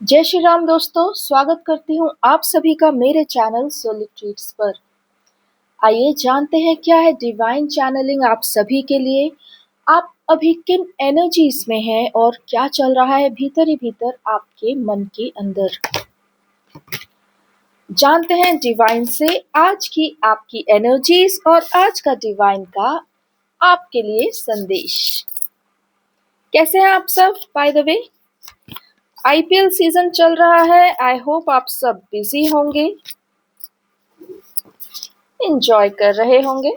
जय श्री राम दोस्तों, स्वागत करती हूँ आप सभी का मेरे चैनल सोलिक ट्रीट्स पर। आइए जानते हैं क्या है डिवाइन चैनलिंग आप सभी के लिए। आप अभी किन एनर्जीज में हैं और क्या चल रहा है भीतर ही भीतर आपके मन के अंदर। जानते हैं डिवाइन से आज की आपकी एनर्जीज और आज का डिवाइन का आपके लिए संदेश। कैसे हैं आप सब? By the way, IPL season चल रहा है। आई होप आप सब बिजी होंगे, एंजॉय कर रहे होंगे।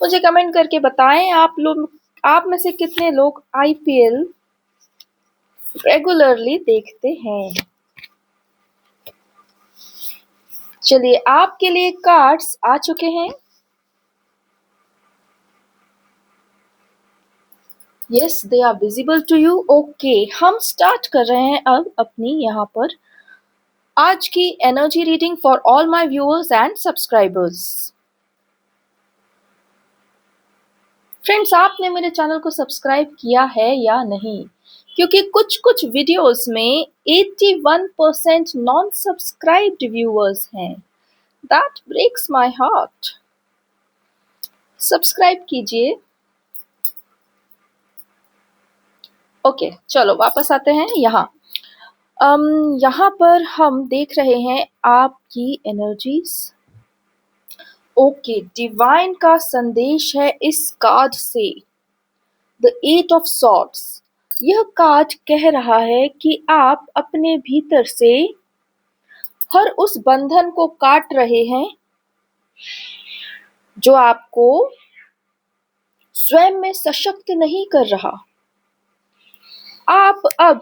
मुझे कमेंट करके बताएं आप में से कितने लोग आईपीएल रेगुलरली देखते हैं। चलिए, आपके लिए कार्ड्स आ चुके हैं। Yes, they are visible to you. Okay, हम स्टार्ट कर रहे हैं अब अपनी यहाँ पर आज की energy reading for all my viewers and subscribers. Friends, आपने मेरे चैनल को सब्सक्राइब किया है या नहीं? क्योंकि कुछ कुछ वीडियोस में 81% नॉन सब्सक्राइब्ड व्यूअर्स हैं। That breaks my heart. Subscribe कीजिए। ओके, चलो वापस आते हैं यहाँ। यहाँ पर हम देख रहे हैं आपकी एनर्जीज। ओके, डिवाइन का संदेश है इस कार्ड से, द एट ऑफ सॉर्ड्स। यह कार्ड कह रहा है कि आप अपने भीतर से हर उस बंधन को काट रहे हैं जो आपको स्वयं में सशक्त नहीं कर रहा। आप अब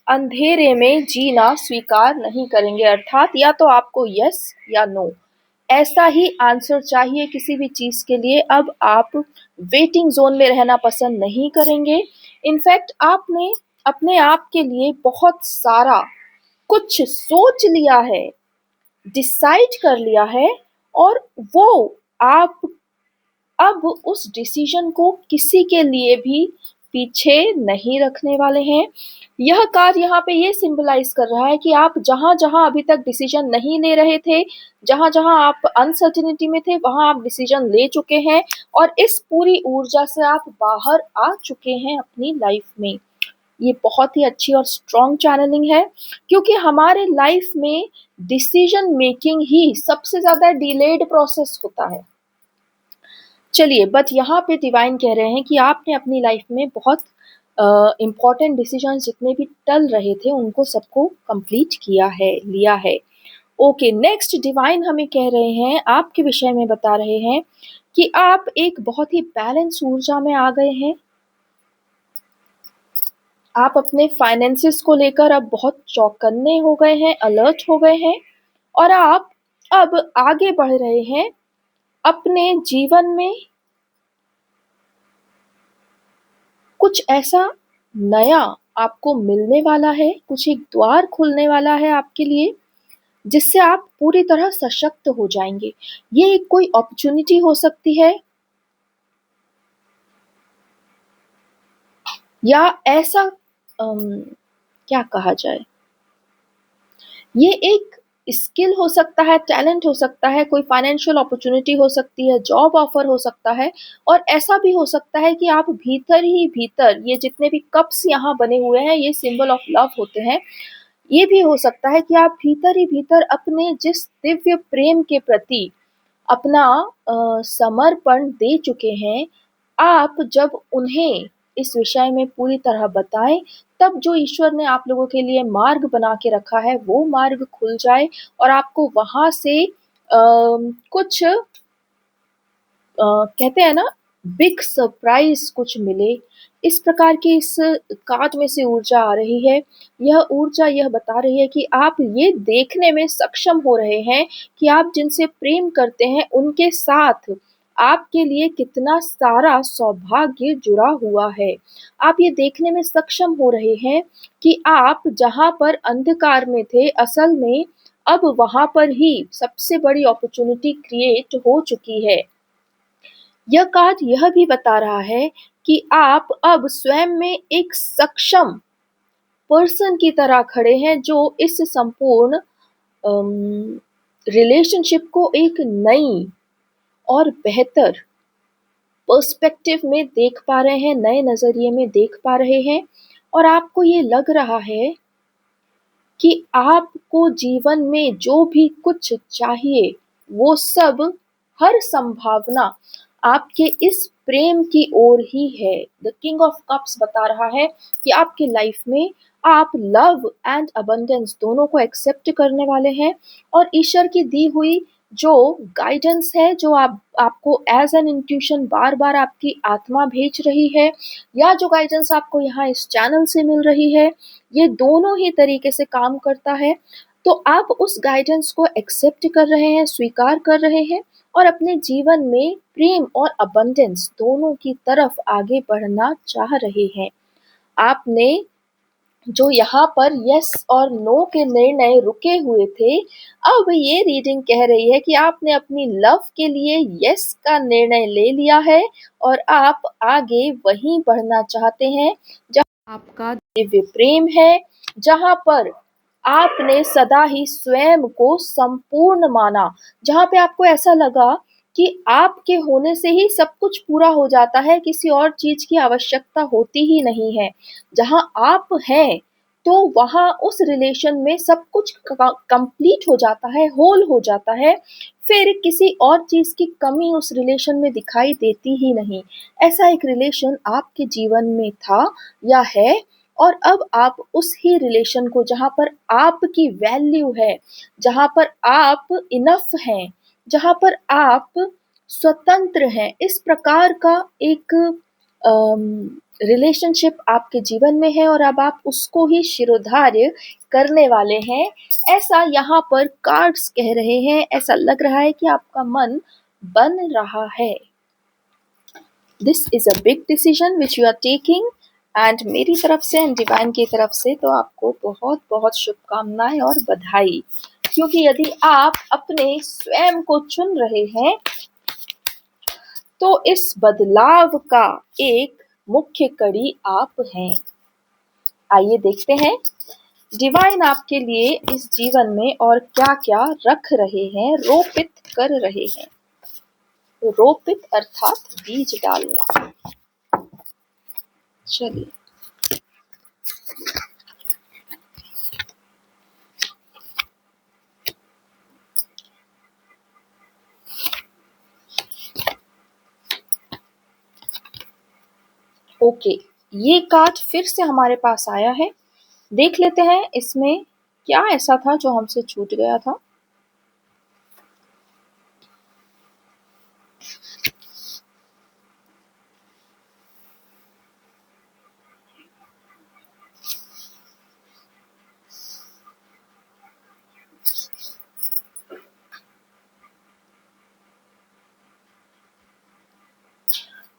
अंधेरे में जीना स्वीकार नहीं करेंगे, अर्थात या तो आपको यस या नो ऐसा ही आंसर चाहिए किसी भी चीज के लिए। अब आप वेटिंग जोन में रहना पसंद नहीं करेंगे। इनफैक्ट आपने अपने आप के लिए बहुत सारा कुछ सोच लिया है, डिसाइड कर लिया है, और वो आप अब उस डिसीजन को किसी के लिए भी पीछे नहीं रखने वाले हैं। यह कार्य यहाँ पे ये सिंबलाइज कर रहा है कि आप जहां जहां अभी तक डिसीजन नहीं ले रहे थे, जहां जहां आप अनसर्टिनिटी में थे, वहां आप डिसीजन ले चुके हैं और इस पूरी ऊर्जा से आप बाहर आ चुके हैं अपनी लाइफ में। ये बहुत ही अच्छी और स्ट्रॉन्ग चैनलिंग है, क्योंकि हमारे लाइफ में डिसीजन मेकिंग ही सबसे ज्यादा डिलेड प्रोसेस होता है। चलिए, बट यहाँ पे डिवाइन कह रहे हैं कि आपने अपनी लाइफ में बहुत इम्पॉर्टेंट डिसीजन जितने भी टल रहे थे उनको सबको कंप्लीट किया है, लिया है। ओके, नेक्स्ट डिवाइन हमें कह रहे हैं, आपके विषय में बता रहे हैं कि आप एक बहुत ही बैलेंस ऊर्जा में आ गए हैं। आप अपने फाइनेंसेस को लेकर अब बहुत चौकन्ने हो गए हैं, अलर्ट हो गए हैं, और आप अब आगे बढ़ रहे हैं अपने जीवन में। कुछ ऐसा नया आपको मिलने वाला है, कुछ एक द्वार खुलने वाला है आपके लिए, जिससे आप पूरी तरह सशक्त हो जाएंगे। ये एक कोई अपॉर्चुनिटी हो सकती है, या ऐसा क्या कहा जाए, ये एक स्किल हो सकता है, टैलेंट हो सकता है, कोई फाइनेंशियल अपॉर्चुनिटी हो सकती है, जॉब ऑफर हो सकता है, और ऐसा भी हो सकता है कि आप भीतर ही भीतर, ये जितने भी कप्स यहाँ बने हुए हैं ये सिंबल ऑफ लव होते हैं, ये भी हो सकता है कि आप भीतर ही भीतर अपने जिस दिव्य प्रेम के प्रति अपना समर्पण दे चुके हैं, आप जब उन्हें इस विषय में पूरी तरह बताएं, तब जो ईश्वर ने आप लोगों के लिए मार्ग बना के रखा है वो मार्ग खुल जाए और आपको वहां से कुछ कहते हैं ना, बिग सरप्राइज कुछ मिले। इस प्रकार की इस कार्ड में से ऊर्जा आ रही है। यह ऊर्जा यह बता रही है कि आप ये देखने में सक्षम हो रहे हैं कि आप जिनसे प्रेम करते हैं उनके साथ आपके लिए कितना सारा सौभाग्य जुड़ा हुआ है। आप ये देखने में सक्षम हो रहे हैं कि आप जहाँ पर अंधकार में थे, असल में अब वहां पर ही सबसे बड़ी अपॉर्चुनिटी क्रिएट हो चुकी है। यह कार्ड यह भी बता रहा है कि आप अब स्वयं में एक सक्षम पर्सन की तरह खड़े हैं जो इस संपूर्ण रिलेशनशिप को एक नई और बेहतर पर्सपेक्टिव में देख पा रहे हैं, नए नज़रिए में देख पा रहे हैं और आपको ये लग रहा है कि आपको जीवन में जो भी कुछ चाहिए, वो सब हर संभावना आपके इस प्रेम की ओर ही है। द किंग ऑफ कप्स बता रहा है कि आपकी लाइफ में आप लव एंड अबंडेंस दोनों को एक्सेप्ट करने वाले हैं और ईश्वर की दी हुई जो गाइडेंस है, जो आपको एज एन इंट्यूशन बार-बार आपकी आत्मा भेज रही है या जो गाइडेंस आपको यहाँ इस चैनल से मिल रही है, ये दोनों ही तरीके से काम करता है। तो आप उस गाइडेंस को एक्सेप्ट कर रहे हैं, स्वीकार कर रहे हैं और अपने जीवन में प्रेम और अबंडेंस दोनों की तरफ आगे बढ़ना चाह रहे हैं। आपने जो यहाँ पर यस और नो के निर्णय रुके हुए थे, अब ये रीडिंग कह रही है कि आपने अपनी लव के लिए यस का निर्णय ले लिया है और आप आगे वहीं बढ़ना चाहते हैं जहाँ आपका दिव्य प्रेम है, जहाँ पर आपने सदा ही स्वयं को संपूर्ण माना, जहाँ पे आपको ऐसा लगा कि आपके होने से ही सब कुछ पूरा हो जाता है, किसी और चीज की आवश्यकता होती ही नहीं है। जहाँ आप हैं, तो वहाँ उस रिलेशन में सब कुछ कंप्लीट हो जाता है, होल हो जाता है, फिर किसी और चीज की कमी उस रिलेशन में दिखाई देती ही नहीं। ऐसा एक रिलेशन आपके जीवन में था या है और अब आप उस ही रिलेशन को, जहाँ पर आपकी वैल्यू है, जहाँ पर आप इनफ हैं, जहाँ पर आप स्वतंत्र हैं, इस प्रकार का एक रिलेशनशिप आपके जीवन में है और अब आप उसको ही शिरोधार्य करने वाले हैं। ऐसा यहाँ पर कार्ड्स कह रहे हैं, ऐसा लग रहा है कि आपका मन बन रहा है। This is a big decision which you are taking and मेरी तरफ से एंड डिवाइन की तरफ से तो आपको बहुत बहुत शुभकामनाएं और बधाई, क्योंकि यदि आप अपने स्वयं को चुन रहे हैं तो इस बदलाव का एक मुख्य कड़ी आप हैं। आइए देखते हैं डिवाइन आपके लिए इस जीवन में और क्या क्या रख रहे हैं, रोपित कर रहे हैं। रोपित अर्थात बीज डालना। चलिए ओके, ये कार्ड फिर से हमारे पास आया है। देख लेते हैं इसमें क्या ऐसा था जो हमसे छूट गया था।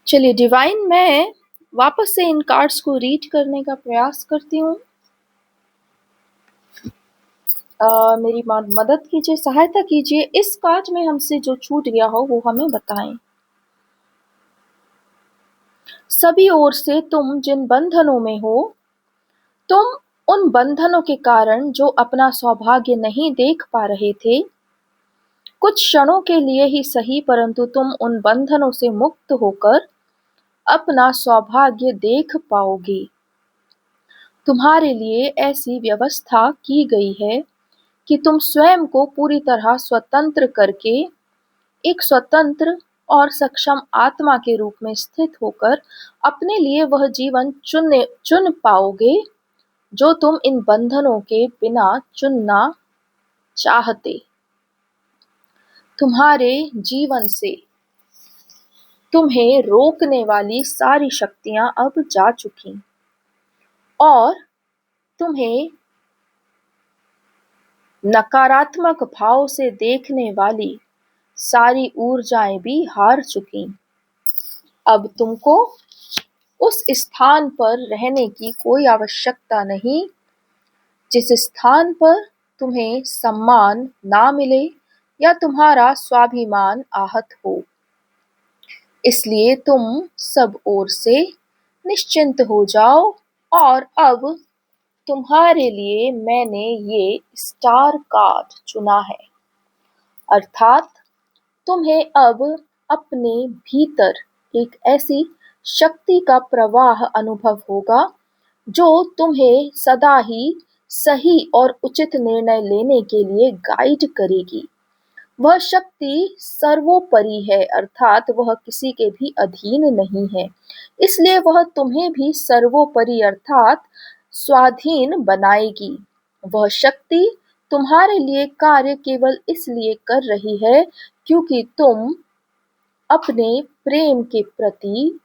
चलिए डिवाइन, मैं वापस से इन कार्ड्स को रीड करने का प्रयास करती हूँ। मेरी मदद कीजिए, सहायता कीजिए। इस कार्ड में हमसे जो छूट गया हो वो हमें बताएं। सभी ओर से तुम जिन बंधनों में हो, तुम उन बंधनों के कारण जो अपना सौभाग्य नहीं देख पा रहे थे, कुछ क्षणों के लिए ही सही, परंतु तुम उन बंधनों से मुक्त होकर अपना सौभाग्य देख पाओगे। तुम्हारे लिए ऐसी व्यवस्था की गई है कि तुम स्वयं को पूरी तरह स्वतंत्र करके एक स्वतंत्र और सक्षम आत्मा के रूप में स्थित होकर अपने लिए वह जीवन चुन पाओगे जो तुम इन बंधनों के बिना चुनना चाहते। तुम्हारे जीवन से तुम्हें रोकने वाली सारी शक्तियां अब जा चुकी और तुम्हें नकारात्मक भाव से देखने वाली सारी ऊर्जाएं भी हार चुकी। अब तुमको उस स्थान पर रहने की कोई आवश्यकता नहीं जिस स्थान पर तुम्हें सम्मान ना मिले या तुम्हारा स्वाभिमान आहत हो। इसलिए तुम सब ओर से निश्चिंत हो जाओ। और अब तुम्हारे लिए मैंने ये स्टार कार्ड चुना है, अर्थात तुम्हें अब अपने भीतर एक ऐसी शक्ति का प्रवाह अनुभव होगा जो तुम्हें सदा ही सही और उचित निर्णय लेने के लिए गाइड करेगी। वह शक्ति सर्वोपरि है, अर्थात वह किसी के भी अधीन नहीं है। इसलिए वह तुम्हें भी सर्वोपरि अर्थात स्वाधीन बनाएगी। वह शक्ति तुम्हारे लिए कार्य केवल इसलिए कर रही है क्योंकि तुम अपने प्रेम के प्रति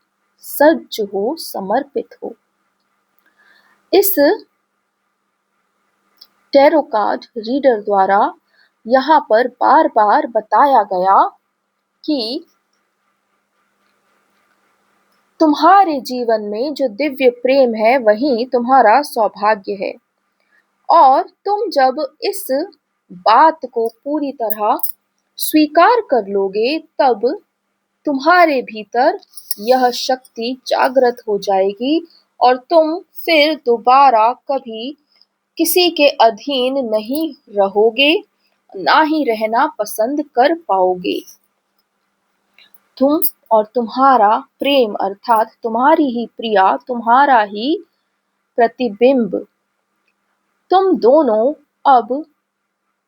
सज्ज हो, समर्पित हो। इस टैरो कार्ड रीडर द्वारा यहाँ पर बार बार बताया गया कि तुम्हारे जीवन में जो दिव्य प्रेम है वही तुम्हारा सौभाग्य है। और तुम जब इस बात को पूरी तरह स्वीकार कर लोगे तब तुम्हारे भीतर यह शक्ति जागृत हो जाएगी और तुम फिर दोबारा कभी किसी के अधीन नहीं रहोगे, ना ही रहना पसंद कर पाओगे। तुम और तुम्हारा प्रेम अर्थात तुम्हारी ही प्रिया, तुम्हारा ही प्रतिबिंब, तुम दोनों अब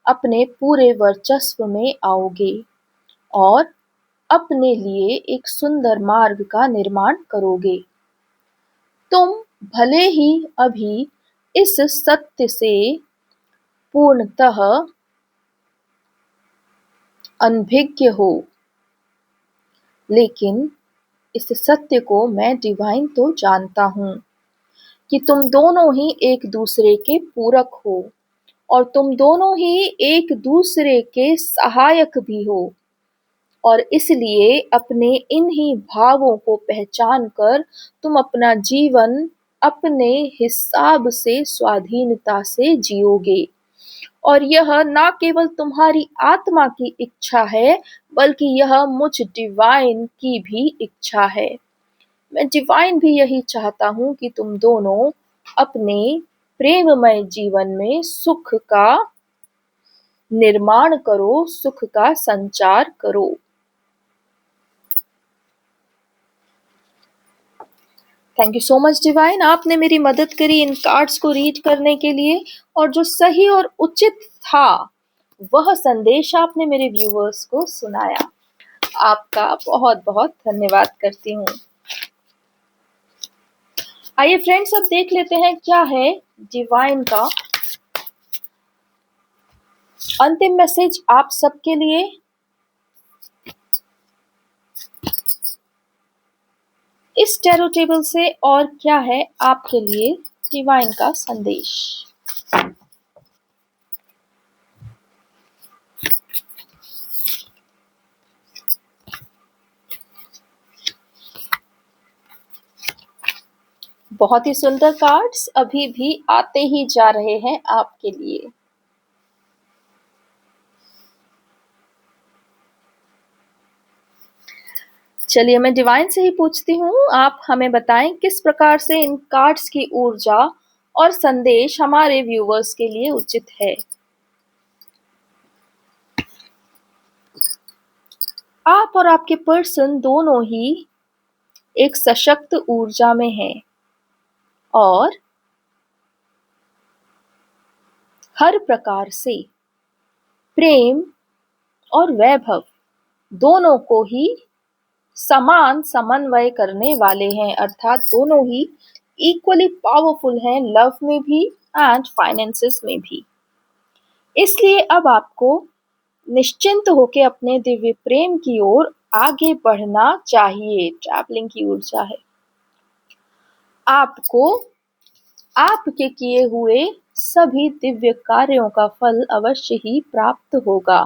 अपने पूरे वर्चस्व में आओगे और अपने लिए एक सुंदर मार्ग का निर्माण करोगे। तुम भले ही अभी इस सत्य से पूर्णतः अनभिज्ञ हो, लेकिन इस सत्य को मैं डिवाइन तो जानता हूँ कि तुम दोनों ही एक दूसरे के पूरक हो और तुम दोनों ही एक दूसरे के सहायक भी हो। और इसलिए अपने इन ही भावों को पहचान कर तुम अपना जीवन अपने हिसाब से स्वाधीनता से जियोगे। और यह ना केवल तुम्हारी आत्मा की इच्छा है बल्कि यह मुझ डिवाइन की भी इच्छा है। मैं डिवाइन भी यही चाहता हूँ कि तुम दोनों अपने प्रेममय जीवन में सुख का निर्माण करो, सुख का संचार करो। Thank you so much divine, आपने मेरी मदद करी इन कार्ड्स को रीड करने के लिए और जो सही और उचित था वह संदेश आपने मेरे व्यूअर्स को सुनाया। आपका बहुत बहुत धन्यवाद करती हूँ। आइए फ्रेंड्स, अब देख लेते हैं क्या है डिवाइन का अंतिम मैसेज आप सबके लिए। इस टैरो टेबल से और क्या है आपके लिए डिवाइन का संदेश। बहुत ही सुंदर कार्ड्स अभी भी आते ही जा रहे हैं आपके लिए। चलिए मैं डिवाइन से ही पूछती हूँ, आप हमें बताएं किस प्रकार से इन कार्ड्स की ऊर्जा और संदेश हमारे व्यूअर्स के लिए उचित है। आप और आपके पर्सन दोनों ही एक सशक्त ऊर्जा में हैं और हर प्रकार से प्रेम और वैभव दोनों को ही समान समन्वय करने वाले हैं, अर्थात दोनों ही इक्वली पावरफुल हैं, लव में भी एंड फाइनेंसेस में भी। इसलिए अब आपको निश्चिंत होकर अपने दिव्य प्रेम की ओर आगे बढ़ना चाहिए। ट्रैवलिंग की ऊर्जा है। आपको आपके किए हुए सभी दिव्य कार्यों का फल अवश्य ही प्राप्त होगा,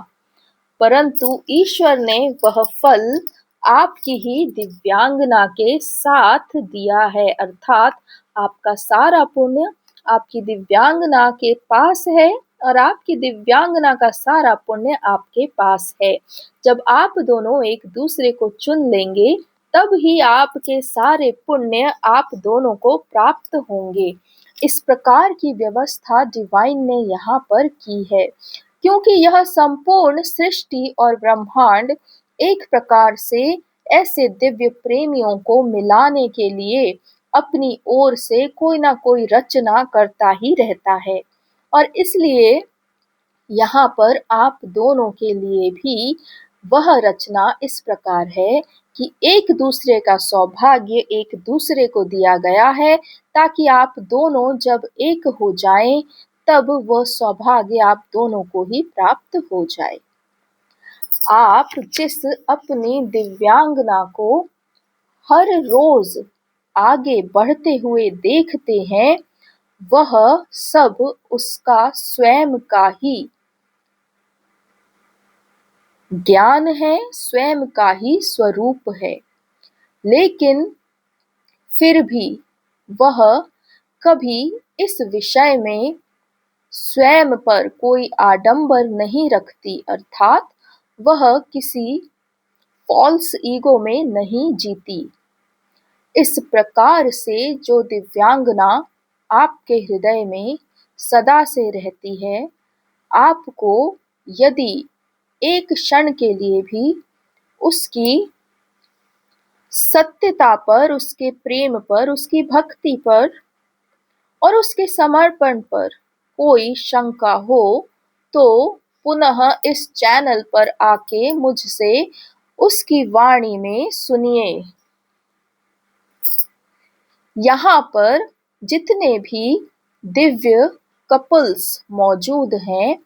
परंतु ईश्वर ने वह फल आपकी ही दिव्यांगना के साथ दिया है, अर्थात आपका सारा पुण्य आपकी दिव्यांगना के पास है और आपकी दिव्यांगना का सारा पुण्य आपके पास है। जब आप दोनों एक दूसरे को चुन लेंगे तब ही आपके सारे पुण्य आप दोनों को प्राप्त होंगे। इस प्रकार की व्यवस्था डिवाइन ने यहाँ पर की है, क्योंकि यह संपूर्ण सृष्टि और ब्रह्मांड एक प्रकार से ऐसे दिव्य प्रेमियों को मिलाने के लिए अपनी ओर से कोई ना कोई रचना करता ही रहता है। और इसलिए यहाँ पर आप दोनों के लिए भी वह रचना इस प्रकार है कि एक दूसरे का सौभाग्य एक दूसरे को दिया गया है, ताकि आप दोनों जब एक हो जाएं तब वह सौभाग्य आप दोनों को ही प्राप्त हो जाए। आप जिस अपनी दिव्यांगना को हर रोज आगे बढ़ते हुए देखते हैं, वह सब उसका स्वयं का ही ज्ञान है, स्वयं का ही स्वरूप है। लेकिन फिर भी वह कभी इस विषय में स्वयं पर कोई आडंबर नहीं रखती, अर्थात वह किसी फॉल्स ईगो में नहीं जीती। इस प्रकार से जो दिव्यांगना आपके हृदय में सदा से रहती है, आपको यदि एक क्षण के लिए भी उसकी सत्यता पर, उसके प्रेम पर, उसकी भक्ति पर और उसके समर्पण पर कोई शंका हो, तो पुनः इस चैनल पर आके मुझसे उसकी वाणी में सुनिए। यहाँ पर जितने भी दिव्य कपल्स मौजूद हैं,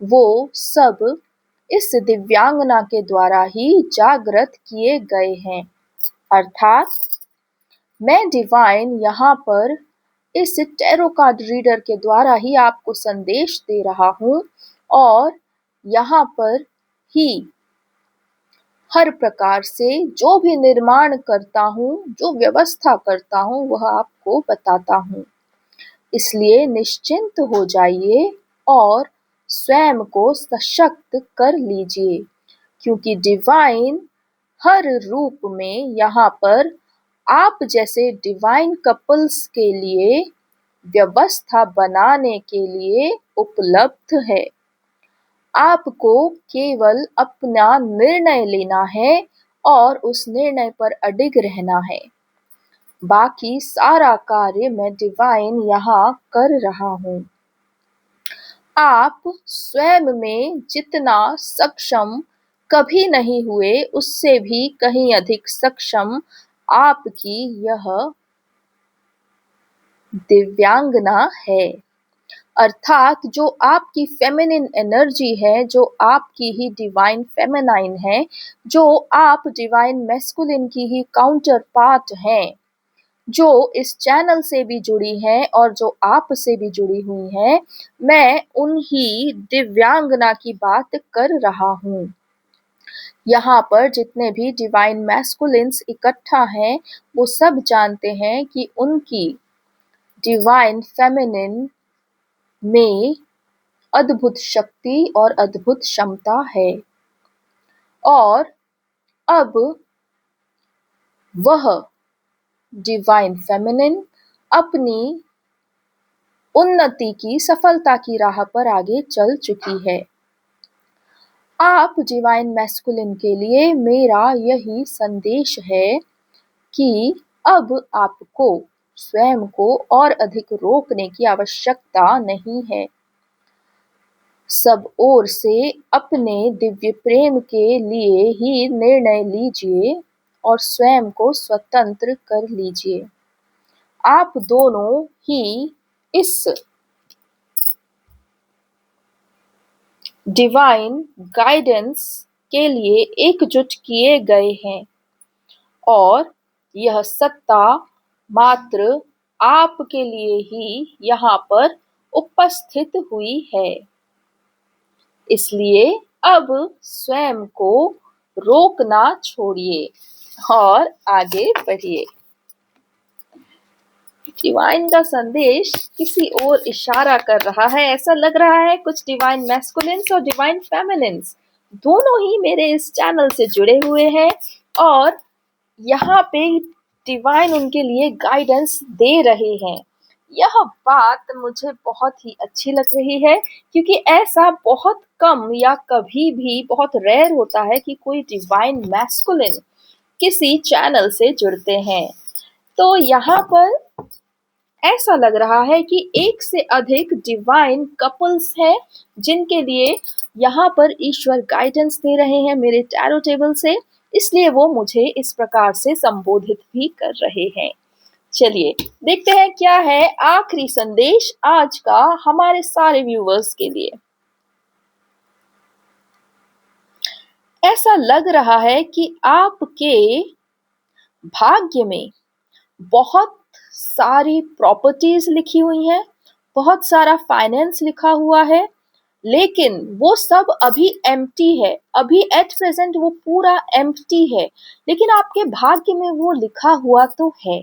वो सब इस दिव्यांगना के द्वारा ही जागृत किए गए हैं। अर्थात मैं डिवाइन यहाँ पर इस टैरो कार्ड रीडर के द्वारा ही आपको संदेश दे रहा हूँ, और यहाँ पर ही हर प्रकार से जो भी निर्माण करता हूँ, जो व्यवस्था करता हूँ, वह आपको बताता हूँ। इसलिए निश्चिंत हो जाइए और स्वयं को सशक्त कर लीजिए, क्योंकि डिवाइन हर रूप में यहाँ पर आप जैसे डिवाइन कपल्स के लिए व्यवस्था बनाने के लिए उपलब्ध है। आपको केवल अपना निर्णय लेना है और उस निर्णय पर अडिग रहना है। बाकी सारा कार्य मैं डिवाइन यहाँ कर रहा हूँ। आप स्वयं में जितना सक्षम कभी नहीं हुए, उससे भी कहीं अधिक सक्षम आपकी यह दिव्यांगना है। अर्थात जो आपकी फेमिनिन एनर्जी है, जो आपकी ही डिवाइन फेमिनाइन है, जो आप डिवाइन मैस्कुलिन की ही काउंटर पार्ट हैं, जो इस चैनल से भी जुड़ी हैं और जो आप से भी जुड़ी हुई हैं, मैं उन्हीं दिव्यांगना की बात कर रहा हूँ। यहाँ पर जितने भी डिवाइन मैस्कुलिन्स इकट्ठा हैं, वो सब जानते हैं कि उनकी डिवाइन फेमिनिन में अद्भुत शक्ति और अद्भुत क्षमता है। और अब वह डिवाइन फेमिनिन अपनी उन्नति की, सफलता की राह पर आगे चल चुकी है। आप डिवाइन मैस्कुलिन के लिए मेरा यही संदेश है कि अब आपको स्वयं को और अधिक रोकने की आवश्यकता नहीं है। सब ओर से अपने दिव्य प्रेम के लिए ही निर्णय लीजिए और स्वयं को स्वतंत्र कर लीजिए। आप दोनों ही इस डिवाइन गाइडेंस के लिए एकजुट किए गए हैं, और यह सत्ता मात्र आपके लिए ही यहाँ पर उपस्थित हुई है। इसलिए अब स्वयं को रोकना छोड़िए और आगे बढ़िए। डिवाइन का संदेश किसी और इशारा कर रहा है। ऐसा लग रहा है कुछ डिवाइन मैस्कुलिन्स और डिवाइन फेमिनिन्स दोनों ही मेरे इस चैनल से जुड़े हुए हैं, और यहाँ पे डिवाइन उनके लिए गाइडेंस दे रहे हैं। यह बात मुझे बहुत ही अच्छी लग रही है, क्योंकि ऐसा बहुत कम या कभी भी बहुत रेयर होता है कि कोई डिवाइन मैस्कुलिन किसी चैनल से जुड़ते हैं। तो यहाँ पर ऐसा लग रहा है कि एक से अधिक डिवाइन कपल्स हैं जिनके लिए यहाँ पर ईश्वर गाइडेंस दे रहे हैं मेरे टैरो टेबल से, इसलिए वो मुझे इस प्रकार से संबोधित भी कर रहे हैं। चलिए देखते हैं क्या है आखिरी संदेश आज का हमारे सारे व्यूवर्स के लिए। ऐसा लग रहा है कि आपके भाग्य में बहुत सारी प्रॉपर्टीज लिखी हुई हैं, बहुत सारा फाइनेंस लिखा हुआ है, लेकिन वो सब अभी एम्प्टी है। अभी एट प्रेजेंट वो पूरा एम्प्टी है, लेकिन आपके भाग्य में वो लिखा हुआ तो है।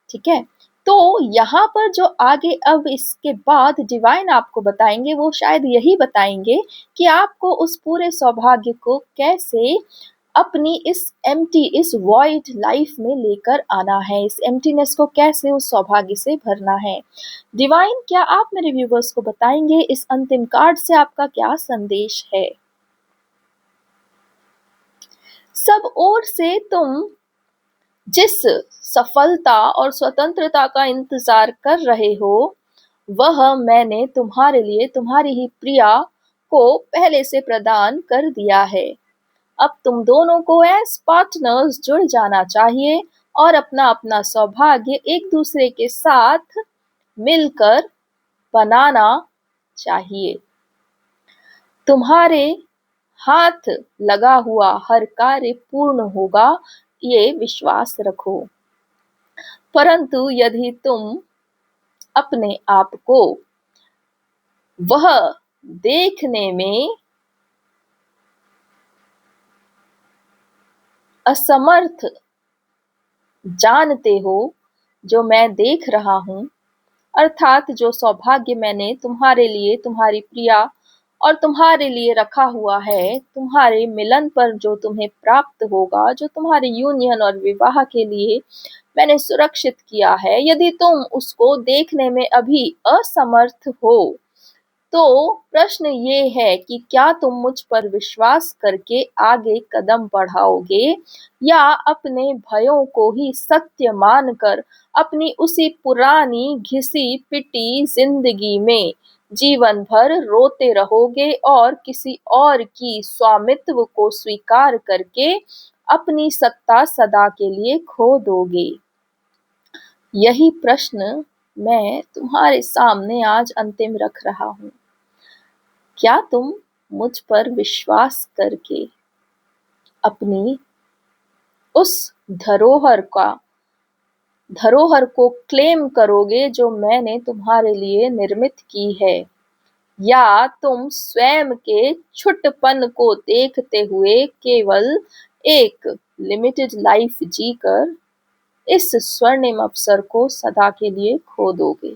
ठीक है, तो यहाँ पर जो आगे अब इसके बाद डिवाइन आपको बताएंगे वो शायद यही बताएंगे कि आपको उस पूरे सौभाग्य को कैसे अपनी इस एम्प्टी, इस वॉइड लाइफ में लेकर आना है, इस एम्प्टीनेस को कैसे उस सौभाग्य से भरना है। डिवाइन, क्या आप मेरे व्यूवर्स को बताएंगे इस अंतिम कार्ड से आपका क्या संदेश है? सब ओर से तुम जिस सफलता और स्वतंत्रता का इंतजार कर रहे हो, वह मैंने तुम्हारे लिए तुम्हारी ही प्रिया को पहले से प्रदान कर दिया है। अब तुम दोनों को एज पार्टनर्स जुड़ जाना चाहिए और अपना अपना सौभाग्य एक दूसरे के साथ मिलकर बनाना चाहिए। तुम्हारे हाथ लगा हुआ हर कार्य पूर्ण होगा, ये विश्वास रखो। परंतु यदि तुम अपने आप को वह देखने में असमर्थ जानते हो, जो मैं देख रहा हूँ, अर्थात जो सौभाग्य मैंने तुम्हारे लिए, तुम्हारी प्रिया और तुम्हारे लिए रखा हुआ है, तुम्हारे मिलन पर जो तुम्हें प्राप्त होगा, जो तुम्हारे यूनियन और विवाह के लिए मैंने सुरक्षित किया है, यदि तुम उसको देखने में अभी असमर्थ हो, तो प्रश्न ये है कि क्या तुम मुझ पर विश्वास करके आगे कदम बढ़ाओगे, या अपने भयों को ही सत्य मानकर अपनी उसी पुरानी घिसी पिटी जिंदगी में जीवन भर रोते रहोगे और किसी और की स्वामित्व को स्वीकार करके अपनी सत्ता सदा के लिए खो दोगे? यही प्रश्न मैं तुम्हारे सामने आज अंतिम रख रहा हूँ। क्या तुम मुझ पर विश्वास करके अपनी उस धरोहर को क्लेम करोगे जो मैंने तुम्हारे लिए निर्मित की है, या तुम स्वयं के छुटपन को देखते हुए केवल एक लिमिटेड लाइफ जीकर इस स्वर्णिम अवसर को सदा के लिए खो दोगे?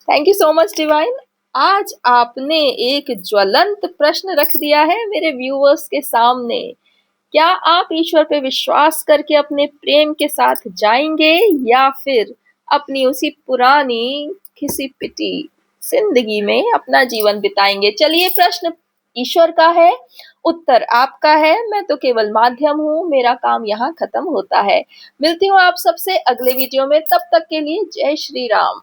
Thank you so much divine. आज आपने एक ज्वलंत प्रश्न रख दिया है मेरे व्यूअर्स के सामने। क्या आप ईश्वर पे विश्वास करके अपने प्रेम के साथ जाएंगे, या फिर अपनी उसी पुरानी घिसी पिटी जिंदगी में अपना जीवन बिताएंगे? चलिए, प्रश्न ईश्वर का है, उत्तर आपका है। मैं तो केवल माध्यम हूँ, मेरा काम यहाँ खत्म होता है। मिलती हूँ आप सबसे अगले वीडियो में, तब तक के लिए जय श्री राम।